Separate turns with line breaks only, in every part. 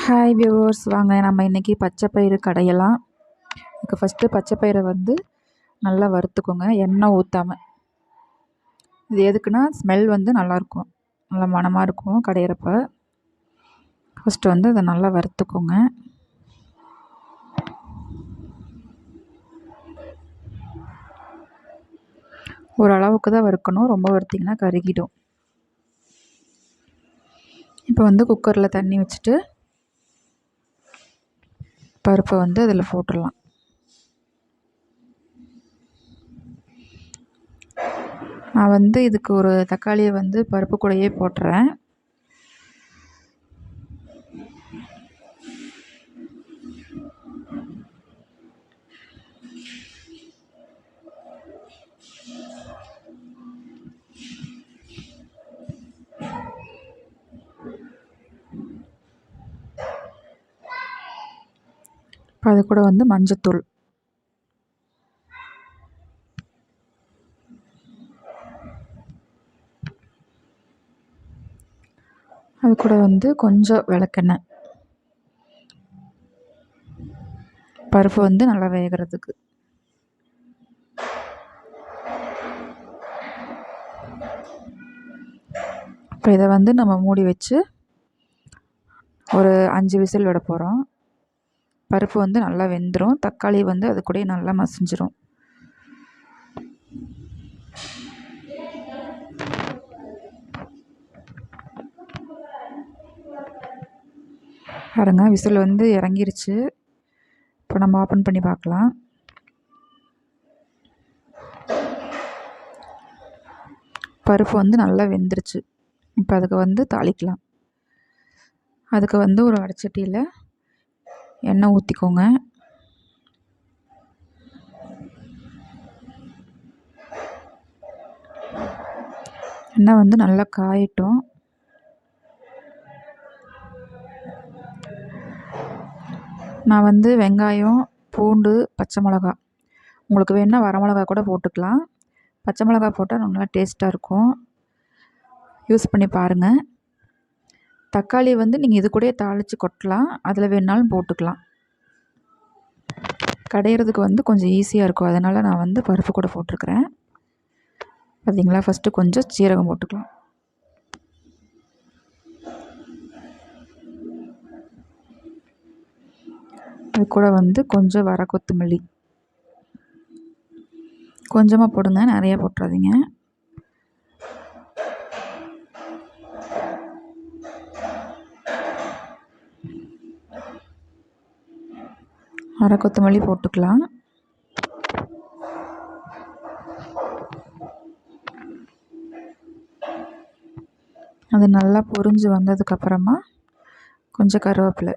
Hi viewers, வாங்க நம்ம இன்றைக்கி பச்சை பயிறு கடையலாம். இதுக்கு ஃபஸ்ட்டு பச்சை பயிரை வந்து நல்லா வறுத்துக்கோங்க, எண்ணெய் ஊற்றாமல். இது எதுக்குன்னா ஸ்மெல் வந்து நல்லாயிருக்கும், நல்லா மணமாக இருக்கும் கடையிறப்ப. ஃபஸ்ட்டு வந்து அதை நல்லா வறுத்துக்கோங்க. ஓரளவுக்கு தான் வறுக்கணும், ரொம்ப வறுத்திங்கன்னா கருகிடும். இப்போ வந்து குக்கரில் தண்ணி வச்சுட்டு பருப்பை வந்து அதில் போட்டுடலாம். நான் வந்து இதுக்கு ஒரு தக்காளியை வந்து பருப்பு கூடயே போட்டுறேன். அது கூட வந்து மஞ்சத்தூள், அது கூட வந்து கொஞ்சம் விளக்கெண்ணெய், பருப்பு வந்து நல்லா வேகிறதுக்கு. இப்போ இதை வந்து நம்ம மூடி வச்சு ஒரு 5 விசில் விட போகிறோம். பருப்பு வந்து நல்லா வெந்துடும், தக்காளி வந்து அது கூட நல்லா மசிஞ்சிரும். பாருங்க, விசில் வந்து இறங்கிருச்சு. இப்போ நம்ம ஓப்பன் பண்ணி பார்க்கலாம். பருப்பு வந்து நல்லா வெந்துருச்சு. இப்போ அதுக்கு வந்து தாளிக்கலாம். அதுக்கு வந்து ஒரு வடைச்சட்டியில் எண்ணெய் ஊற்றிக்கோங்க. எண்ணெய் வந்து நல்லா காயட்டும். நான் வந்து வெங்காயம், பூண்டு, பச்சை மிளகா, உங்களுக்கு வேணுன்னா வரமிளகா கூட போட்டுக்கலாம். பச்சை மிளகா போட்டால் நல்லா டேஸ்ட்டாக இருக்கும், யூஸ் பண்ணி பாருங்கள். தக்காளி வந்து நீங்கள் இது கூட தாளித்து கொட்டலாம், அதில் வேணுனாலும் போட்டுக்கலாம். கடையிறதுக்கு வந்து கொஞ்சம் ஈஸியாக இருக்கும், அதனால் நான் வந்து பருப்பு கூட போட்டிருக்கிறேன். பார்த்திங்களா, ஃபஸ்ட்டு கொஞ்சம் சீரகம் போட்டுக்கலாம். அது கூட வந்து கொஞ்சம் வர கொத்தமல்லி கொஞ்சமாக போடுங்க, நிறையா போட்டுறாதீங்க. அரை கொத்தமல்லி போட்டுக்கலாம். அது நல்லா பொரிஞ்சு வந்ததுக்கப்புறமா கொஞ்சம் கருவேப்பிலை,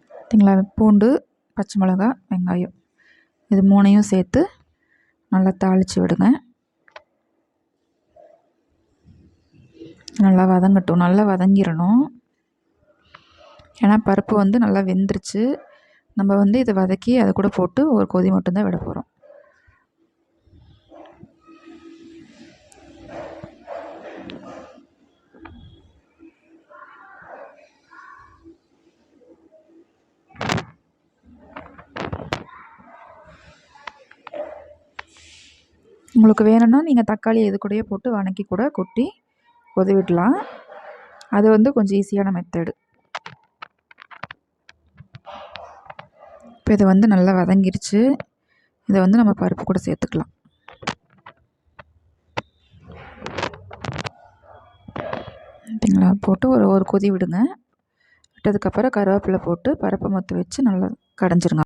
பார்த்தீங்களா, பூண்டு, பச்சை மிளகா, வெங்காயம், இது 3ஐயும் சேர்த்து நல்லா தாளித்து விடுங்க. நல்லா வதங்கட்டும், நல்லா வதங்கிடணும். ஏன்னா பருப்பு வந்து நல்லா வெந்துருச்சு. நம்ம வந்து இதை வதக்கி அதை கூட போட்டு ஒரு கொதி மட்டும்தான் விட போகிறோம். உங்களுக்கு வேணும்னா நீங்கள் தக்காளி இது கூடயே போட்டு வதக்கி கூட கொட்டி கொதி விடலாம். அது வந்து கொஞ்சம் ஈஸியான மெத்தடு. இப்போ இதை வந்து நல்லா வதங்கிருச்சு. இதை வந்து நம்ம பருப்பு கூட சேர்த்துக்கலாம். பார்த்தீங்களா, போட்டு ஒரு கொதி விடுங்க. விட்டதுக்கப்புறம் கருவேப்பிலை போட்டு பருப்பை மொத்த வச்சு நல்லா கடைஞ்சிருங்க.